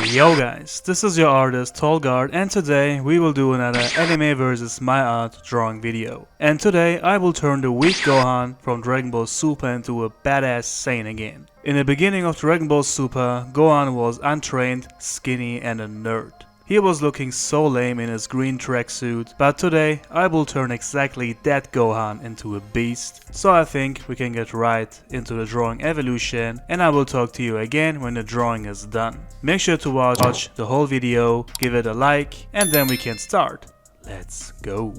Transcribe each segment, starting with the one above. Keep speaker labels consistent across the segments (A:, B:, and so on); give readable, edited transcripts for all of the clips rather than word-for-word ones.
A: Yo guys, this is your artist Tolg, and today we will do another anime versus my art drawing video. And today I will turn the weak Gohan from Dragon Ball Super into a badass Saiyan again. In the beginning of Dragon Ball Super, Gohan was untrained, skinny and a nerd. He was looking so lame in his green tracksuit, but today I will turn exactly that Gohan into a beast. So I think we can get right into the drawing evolution, and I will talk to you again when the drawing is done. Make sure to watch the whole video, give it a like, and then we can start. Let's go.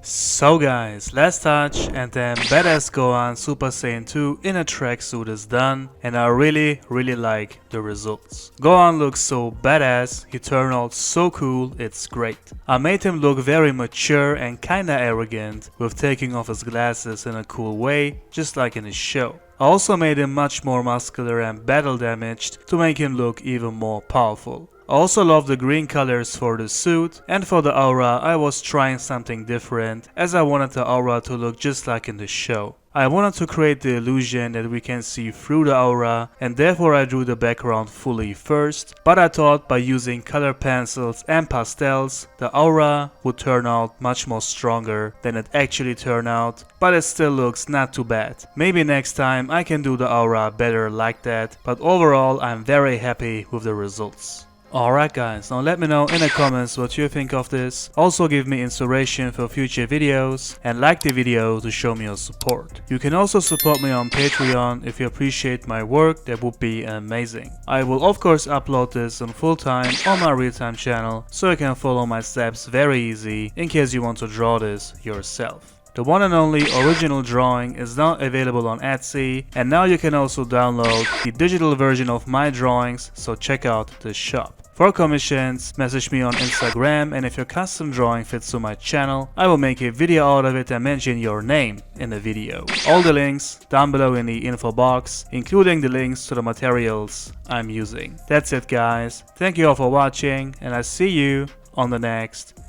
A: So guys, last touch and then badass Gohan Super Saiyan 2 in a tracksuit is done, and I really like the results. Gohan looks so badass, he turned out so cool, it's great. I made him look very mature and kinda arrogant with taking off his glasses in a cool way, just like in his show. I also made him much more muscular and battle damaged to make him look even more powerful. I also love the green colors for the suit, and for the aura I was trying something different as I wanted the aura to look just like in the show. I wanted to create the illusion that we can see through the aura, and therefore I drew the background fully first, but I thought by using color pencils and pastels the aura would turn out much more stronger than it actually turned out, but it still looks not too bad. Maybe next time I can do the aura better like that, but overall I'm very happy with the results. Alright guys, now let me know in the comments what you think of this. Also give me inspiration for future videos and like the video to show me your support. You can also support me on Patreon if you appreciate my work, that would be amazing. I will of course upload this on full time on my real time channel, so you can follow my steps very easy in case you want to draw this yourself. The one and only original drawing is now available on Etsy, and now you can also download the digital version of my drawings, so check out the shop. For commissions, message me on Instagram, and if your custom drawing fits to my channel, I will make a video out of it and mention your name in the video. All the links down below in the info box, including the links to the materials I'm using. That's it guys, thank you all for watching, and I see you on the next